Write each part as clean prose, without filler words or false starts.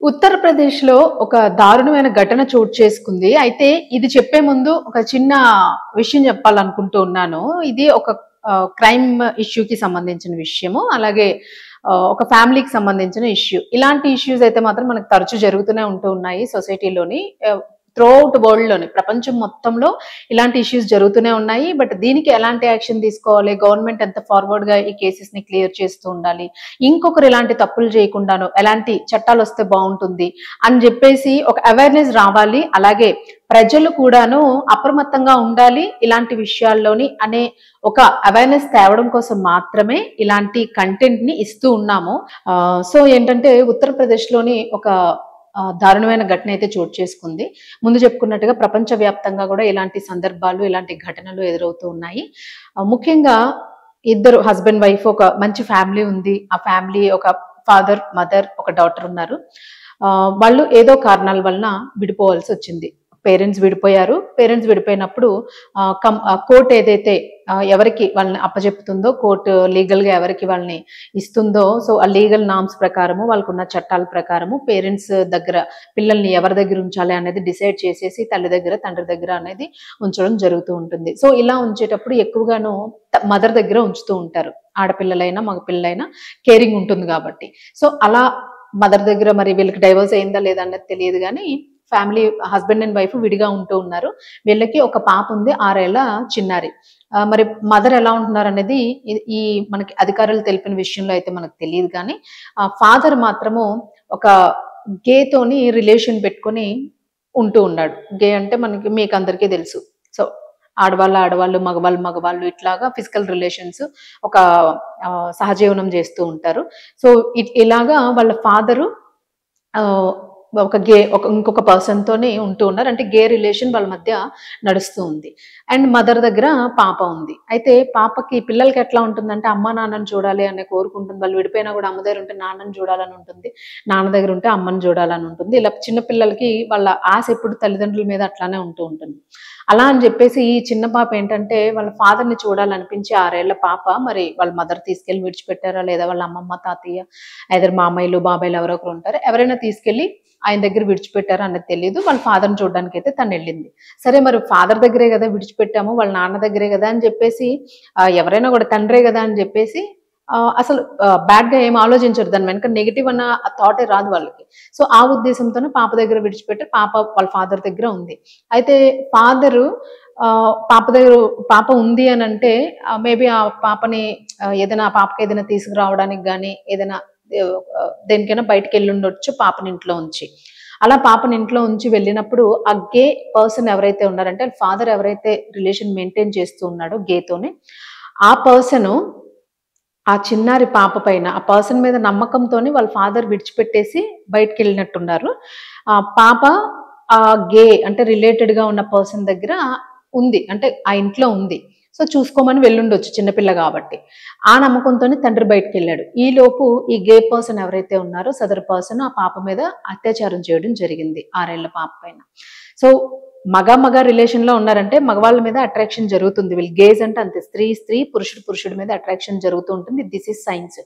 ఉత్తరప్రదేశ్‌లో ఒక దారుణమైన ఘటన చోటు చేసుకుంది. అయితే ఇది చెప్పే ముందు ఒక చిన్న విషయం చెప్పాలనుకుంటూ ఉన్నాను. ఇది ఒక క్రైమ్ ఇష్యూకి సంబంధించిన విషయము. అలాగే ఒక ఫ్యామిలీకి సంబంధించిన ఇష్యూ. ఇలాంటి ఇష్యూస్ అయితే మాత్రం మనకు తరచూ జరుగుతూనే ఉంటూ ఉన్నాయి సొసైటీలోని. త్రూఅవుట్ వరల్డ్‌లోని ప్రపంచం మొత్తంలో ఇలాంటి ఇష్యూస్ జరుగుతూనే ఉన్నాయి. బట్ దీనికి ఎలాంటి యాక్షన్ తీసుకోవాలి? గవర్నమెంట్ ఎంత ఫార్వర్డ్‌గా ఈ కేసెస్‌ని క్లియర్ చేస్తూ ఉండాలి? ఇంకొకరు ఇలాంటి తప్పులు చేయకుండాను ఎలాంటి చట్టాలొస్తే బావుంటుంది అని జెప్పేసి ఒక అవేర్‌నెస్ రావాలి. అలాగే ప్రజలు కూడాను అప్రమత్తంగా ఉండాలి ఇలాంటి విషయాల్లోని అనే ఒక అవేర్‌నెస్ తేవడం కోసం మాత్రమే ఇలాంటి కంటెంట్‌ని ఇస్తూ ఉన్నాము. సో ఏంటంటే ఉత్తరప్రదేశ్‌లోని ఒక దారుణమైన ఘటన అయితే చోటు చేసుకుంది. ముందు చెప్పుకున్నట్టుగా ప్రపంచవ్యాప్తంగా గూడా ఇలాంటి సందర్భాలు, ఇలాంటి ఘటనలు ఎదురవుతూ ఉన్నాయి. ముఖ్యంగా ఇద్దరు హస్బెండ్, వైఫ్ ఒక మంచి ఫ్యామిలీ ఉంది. ఆ ఫ్యామిలీ ఒక ఫాదర్, మదర్, ఒక డాటర్ ఉన్నారు. వాళ్ళు ఏదో కారణాల వలన విడిపోవాల్సొచ్చింది. పేరెంట్స్ విడిపోయారు. పేరెంట్స్ విడిపోయినప్పుడు కోర్ట్ ఏదైతే ఎవరికి వాళ్ళని అప్పజెపుతుందో, కోర్ట్ లీగల్‌గా ఎవరికి వాళ్ళని ఇస్తుందో, సో ఆ లీగల్ నార్మ్స్ ప్రకారము, వాళ్ళకున్న చట్టాల ప్రకారము పేరెంట్స్ దగ్గర పిల్లల్ని ఎవరి దగ్గర ఉంచాలి అనేది డిసైడ్ చేసేసి తల్లి దగ్గర, తండ్రి దగ్గర అనేది ఉంచడం జరుగుతూ ఉంటుంది. సో ఇలా ఉంచేటప్పుడు ఎక్కువగాను మదర్ దగ్గర ఉంచుతూ ఉంటారు. ఆడపిల్లలైనా, మగ పిల్లలైనా కేరింగ్ ఉంటుంది కాబట్టి. సో అలా మదర్ దగ్గర మరి వీళ్ళకి డైవోర్స్ అయిందా లేదా అన్నది తెలియదు గానీ, ఫ్యామిలీ హస్బెండ్ అండ్ వైఫ్ విడిగా ఉంటూ ఉన్నారు. వీళ్ళకి ఒక పాప ఉంది. 6 ఏళ్ల చిన్నారి. మరి మదర్ ఎలా ఉంటున్నారనేది ఈ మనకి అధికారులు తెలిపిన విషయంలో అయితే మనకు తెలీదు గానీ, ఫాదర్ మాత్రము ఒక గేతోని రిలేషన్ పెట్టుకొని ఉంటూ ఉన్నాడు. గే అంటే మీకందరికీ తెలుసు. సో, ఆడవాళ్ళు, మగవాళ్ళు ఇట్లాగా ఫిజికల్ రిలేషన్స్ ఒక సహజీవనం చేస్తూ ఉంటారు. సో, ఇలాగా వాళ్ళ ఫాదరు ఆహ్, ఇంకొక పర్సన్‌తోని ఉంటూ ఉన్నారు. అంటే గే రిలేషన్ వాళ్ళ మధ్య నడుస్తూ ఉంది. అండ్ మదర్ దగ్గర పాప ఉంది. అయితే పిల్లలకి ఎట్లా ఉంటుందంటే అమ్మా, నాన్నని చూడాలి అనే కోరుకుంటుంది. వాళ్ళు విడిపోయినా గూడా అమ్మ దగ్గర ఉంటే నాన్నని చూడాలని ఉంటుంది. నాన్న దగ్గర ఉంటే అమ్మని చూడాలని ఉంటుంది. ఇలా చిన్న పిల్లలకి వాళ్ళ ఆశ ఎప్పుడు తల్లిదండ్రుల మీద అట్లానే ఉంటూ ఉంటుంది. అలా అని జెప్పేసి ఈ చిన్న పాప ఏంటంటే వాళ్ళ ఫాదర్‌ని చూడాలనిపించి 6 ఏళ్ల పాప మరి వాళ్ళ మదర్ తీసుకెళ్ళి విడిచిపెట్టారా లేదా వాళ్ళ అమ్మమ్మ, తాతయ్య ఐదర్ మామయ్యలు, బాబాయిలు ఎవరో ఒకరు ఉంటారు. ఎవరైనా తీసుకెళ్ళి ఆయన దగ్గర విడిచిపెట్టారా అన్నది తెలీదు. వాళ్ళ ఫాదర్‌ని చూడ్డానికైతే తనెళ్ళింది. సరే మరి ఫాదర్ దగ్గరే గదా విడిచిపెట్టాము, వాళ్ళ నాన్న దగ్గరే గదా అని జెప్పేసి ఎవరైనా గూడా తండ్రే గదా అని జెప్పేసి అసలు బ్యాడ్‌గా ఏమి ఆలోచించరు. దాని వెనక నెగెటివ్ అన్న థాటే రాదు వాళ్ళకి. సో, ఆ ఉద్దేశంతోనే పాప దగ్గర విడిచిపెట్టి పాప వాళ్ళ ఫాదర్ దగ్గర ఉంది. అయితే ఫాదరు పాప ఉంది అనంటే మేబీ ఆ పాపని ఏదైనా ఆ పాపకి ఏదైనా తీసుకురావడానికి గానీ, ఏదైనా దేనికైనా బయటికెళ్ళుండొచ్చు పాపని ఇంట్లో ఉంచి. అలా పాపని ఇంట్లో ఉంచి వెళ్ళినప్పుడు ఆ గే పర్సన్ ఎవరైతే ఉన్నారంటే ఫాదర్ ఎవరైతే రిలేషన్ మెయింటైన్ చేస్తూ ఉన్నాడో గేతోని, ఆ పర్సను ఆ చిన్నారి పాప పైన ఆ పర్సన్ మీద నమ్మకంతోని వాళ్ళ ఫాదర్ విడిచిపెట్టేసి బయటికెళ్ళినట్టున్నారు. పాప గే అంటే రిలేటెడ్‌గా ఉన్న పర్సన్ దగ్గర ఉంది. అంటే ఆ ఇంట్లో ఉంది. సో, చూసుకోమని వెళ్ళుండొచ్చు చిన్న పిల్ల గాబట్టి. ఆ నమ్మకంతోనే తండ్రి బయటికెళ్ళాడు. ఈలోపు ఈ గే పర్సన్ ఎవరైతే ఉన్నారో సదరు పర్సన్ ఆ పాప మీద అత్యాచారం చేయడం జరిగింది. 6 ఏళ్ల పాప పైన. సో, మగ రిలేషన్‌లో ఉన్నారంటే మగవాళ్ళ మీద అట్రాక్షన్ జరుగుతుంది. వీళ్ళు గేజ్ అంటే అంతే. స్త్రీ, పురుషుడు మీద అట్రాక్షన్ జరుగుతూ ఉంటుంది. This is science.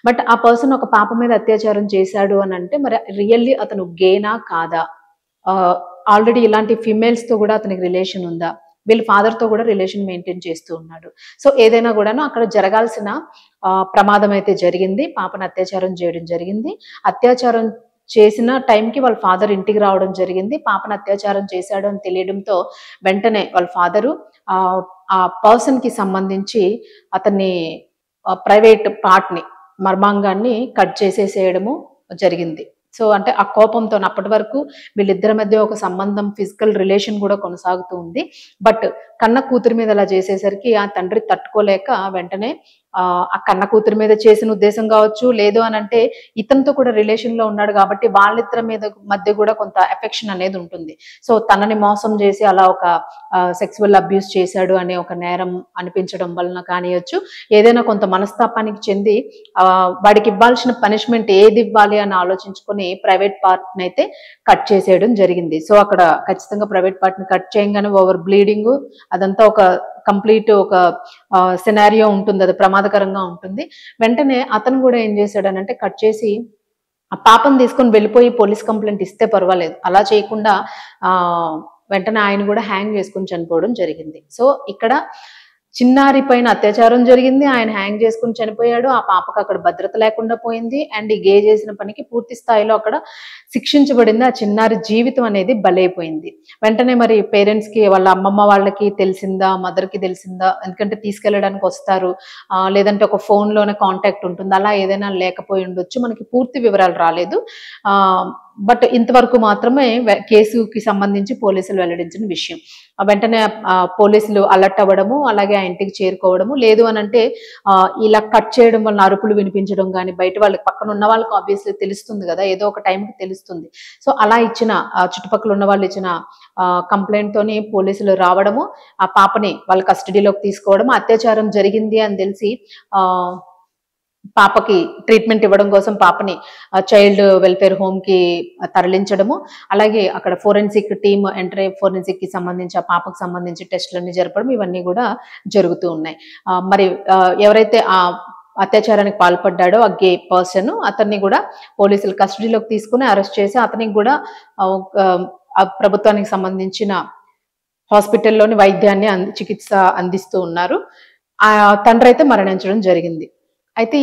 బట్ ఆ పర్సన్ ఒక పాప మీద అత్యాచారం చేశాడు అనంటే మరి రియల్లీ అతను గేనా? కాదా? ఆహ్, ఆల్రెడీ ఇలాంటి ఫీమేల్స్‌తో గూడా అతనికి రిలేషన్ ఉందా? వీళ్ళ ఫాదర్‌తో గూడా రిలేషన్ మెయింటైన్ చేస్తూ ఉన్నాడు. సో, ఏదైనా గూడాను అక్కడ జరగాల్సిన ప్రమాదం అయితే జరిగింది. పాపను అత్యాచారం చేయడం జరిగింది. అత్యాచారం చేసిన టైంకి వాళ్ళ ఫాదర్ ఇంటికి రావడం జరిగింది. పాపను అత్యాచారం చేశాడు అని తెలియడంతో వెంటనే వాళ్ళ ఫాదరు ఆహ్, ఆ పర్సన్‌కి సంబంధించి అతన్ని ప్రైవేట్ పార్ట్‌ని, మర్మాంగాన్ని కట్ చేసేసేయడము జరిగింది. సో, అంటే ఆ కోపంతోని అప్పటి వరకు వీళ్ళిద్దరి మధ్య ఒక సంబంధం ఫిజికల్ రిలేషన్ గూడా కొనసాగుతూ ఉంది. బట్ కన్న కూతురి మీద అలా చేసేసరికి ఆ తండ్రి తట్టుకోలేక వెంటనే ఆ కన్న కూతురి మీద చేసిన ఉద్దేశం గావచ్చు, లేదు అనంటే ఇతనితో కూడా రిలేషన్‌లో ఉన్నాడు గాబట్టి వాళ్ళిద్దరి మధ్య గూడా కొంత ఎఫెక్షన్ అనేది ఉంటుంది. సో, తనని మోసం జేసి అలా ఒక సెక్సువల్ అబ్యూస్ చేశాడు అనే ఒక నేరం అనిపించడం వలన కానియొచ్చు, ఏదైనా కొంత మనస్తాపానికి చెంది వాడికివ్వాల్సిన పనిష్మెంట్ ఏదివ్వాలి అని ఆలోచించుకొని ప్రైవేట్ పార్ట్‌నైతే కట్ చేసేయడం జరిగింది. సో, అక్కడ ఖచ్చితంగా ప్రైవేట్ పార్ట్‌ని కట్ చేయంగానే ఓవర్ బ్లీడింగు అదంతా ఒక కంప్లీట్ ఒక సినారియో ఉంటుంది. అది ప్రమాదకరంగా ఉంటుంది. వెంటనే అతను గూడా ఏం జేశాడనంటే కట్ చేసి ఆ పాపను తీసుకొని వెళ్ళిపోయి పోలీస్ కంప్లెయింట్ ఇస్తే పర్వాలేదు. అలా చేయకుండా వెంటనే ఆయన కూడా హ్యాంగ్ చేసుకొని చనిపోవడం జరిగింది. సో ఇక్కడ చిన్నారి పైన అత్యాచారం జరిగింది. ఆయన హ్యాంగ్ చేసుకొని చనిపోయాడు. ఆ పాపకు అక్కడ భద్రత లేకుండా పోయింది. అండ్ ఈ గే చేసిన పనికి పూర్తి స్థాయిలో అక్కడ శిక్షించబడింది. ఆ చిన్నారి జీవితం అనేది బలైపోయింది. వెంటనే మరి పేరెంట్స్‌కి వాళ్ళ అమ్మమ్మ వాళ్ళకి తెలిసిందా? మదర్‌కి తెలిసిందా? ఎందుకంటే తీసుకెళ్ళడానికి వస్తారు. లేదంటే ఒక ఫోన్‌లోనే కాంటాక్ట్ ఉంటుంది. అలా ఏదైనా లేకపోయి ఉండొచ్చు. మనకి పూర్తి వివరాలు రాలేదు. బట్ ఇంతవరకు మాత్రమే కేసుకి సంబంధించి పోలీసులు వెల్లడించిన విషయం. వెంటనే పోలీసులు అలర్ట్ అవ్వడము, అలాగే ఆ ఇంటికి చేరుకోవడము. లేదు అనంటే ఇలా కట్ చేయడం వలన అరుపులు వినిపించడం గానీ, బయట వాళ్ళకి పక్కన ఉన్న వాళ్ళకి ఆబ్వియస్‌లీ తెలుస్తుంది గదా! ఏదో ఒక టైంకి తెలుస్తుంది. సో, అలా ఇచ్చిన చుట్టుపక్కల ఉన్న వాళ్ళు ఇచ్చిన కంప్లెయింట్‌తోని పోలీసులు రావడము, ఆ పాపని వాళ్ళ కస్టడీలోకి తీసుకోవడం, అత్యాచారం జరిగింది అని తెలిసి పాపకి ట్రీట్మెంట్ ఇవ్వడం కోసం పాపని చైల్డ్ వెల్ఫేర్ హోమ్‌కి తరలించడము. అలాగే అక్కడ ఫోరెన్సిక్ టీమ్ ఎంటర్ అయ్యి ఫోరెన్సిక్‌కి సంబంధించి ఆ పాపకు సంబంధించి టెస్ట్‌లన్నీ జరపడం ఇవన్నీ గూడా జరుగుతూ ఉన్నాయి. మరి ఎవరైతే అత్యాచారానికి పాల్పడ్డాడో ఆ గే పర్సన్ అతన్ని గూడా పోలీసులు కస్టడీలోకి తీసుకొని అరెస్ట్ చేసి అతనికి గూడా ప్రభుత్వానికి సంబంధించిన హాస్పిటల్‌లోని వైద్యాన్ని చికిత్స అందిస్తూ ఉన్నారు. తండ్రైతే మరణించడం జరిగింది. అయితే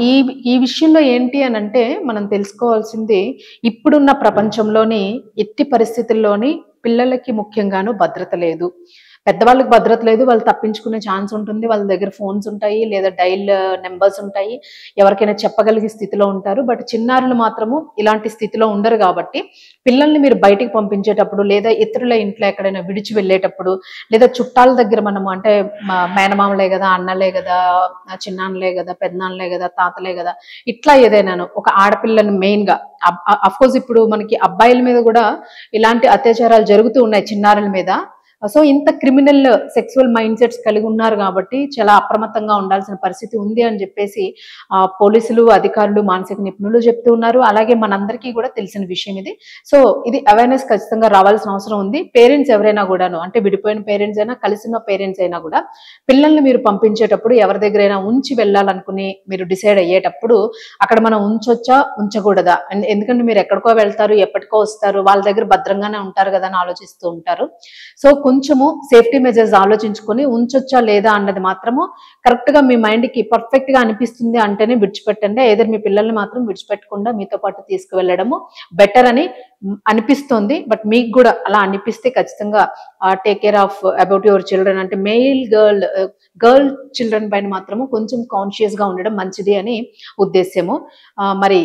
ఈ ఈ విషయంలో ఏంటి అనంటే మనం తెలుసుకోవాల్సింది ఇప్పుడున్న ప్రపంచంలోని ఎట్టి పరిస్థితుల్లోని పిల్లలకి ముఖ్యంగాను భద్రత లేదు. పెద్దవాళ్ళకి భద్రత లేదు. వాళ్ళు తప్పించుకునే ఛాన్స్ ఉంటుంది. వాళ్ళ దగ్గర ఫోన్స్ ఉంటాయి. లేదా డైల్ నంబర్స్ ఉంటాయి. ఎవరికైనా చెప్పగలిగే స్థితిలో ఉంటారు. బట్ చిన్నారులు మాత్రము ఇలాంటి స్థితిలో ఉండరు గాబట్టి, పిల్లల్ని మీరు బయటికి పంపించేటప్పుడు, లేదా ఇతరుల ఇంట్లో ఎక్కడైనా విడిచి వెళ్ళేటప్పుడు, లేదా చుట్టాల దగ్గర మనము అంటే మేనమామలే గదా! అన్నలే గదా! చిన్నాన్నలే గదా! పెదనాన్నలే గదా! తాతలే గదా! ఇట్లా ఏదైనాను ఒక ఆడపిల్లని మెయిన్‌గా అఫ్‌కోర్స్ ఇప్పుడు మనకి అబ్బాయిల మీద గూడా ఇలాంటి అత్యాచారాలు జరుగుతూ ఉన్నాయి చిన్నారుల మీద. సో, ఇంత క్రిమినల్ సెక్సువల్ మైండ్ సెట్స్ కలిగి ఉన్నారు గాబట్టి, చాలా అప్రమత్తంగా ఉండాల్సిన పరిస్థితి ఉంది అని జెప్పేసి పోలీసులు, అధికారులు, మానసిక నిపుణులు చెప్తూ ఉన్నారు. అలాగే మనందరికీ గూడా తెలిసిన విషయం ఇది. సో, ఇది అవేర్‌నెస్ ఖచ్చితంగా రావాల్సిన అవసరం ఉంది. పేరెంట్స్ ఎవరైనా గూడాను అంటే విడిపోయిన పేరెంట్స్ అయినా, కలిసున్న పేరెంట్స్ అయినా గూడా పిల్లల్ని మీరు పంపించేటప్పుడు ఎవరి దగ్గరైనా ఉంచి వెళ్ళాలనుకుని మీరు డిసైడ్ అయ్యేటప్పుడు అక్కడ మనం ఉంచొచ్చా? ఉంచకూడదా? ఎందుకంటే మీరు ఎక్కడికో వెళ్తారు, ఎప్పటికో వస్తారు. వాళ్ళ దగ్గర భద్రంగానే ఉంటారు గదా! అని ఆలోచిస్తూ ఉంటారు. సో, కొంచెము సేఫ్టీ మెజర్స్ ఆలోచించుకొని ఉంచొచ్చా లేదా అన్నది మాత్రము కరెక్ట్‌గా మీ మైండ్‌కి పర్ఫెక్ట్‌గా అనిపిస్తుంది అంటేనే విడిచిపెట్టండి. ఐదర్ మీ పిల్లల్ని మాత్రం విడిచిపెట్టకుండా మీతో పాటు తీసుకువెళ్ళడము బెటర్ అని అనిపిస్తోంది. బట్ మీకు గూడా అలా అనిపిస్తే ఖచ్చితంగా take care of about your children అంటే గర్ల్ చిల్డ్రన్ పైన మాత్రము కొంచెం కాన్షియస్‌గా ఉండడం మంచిది అని ఉద్దేశ్యము. మరి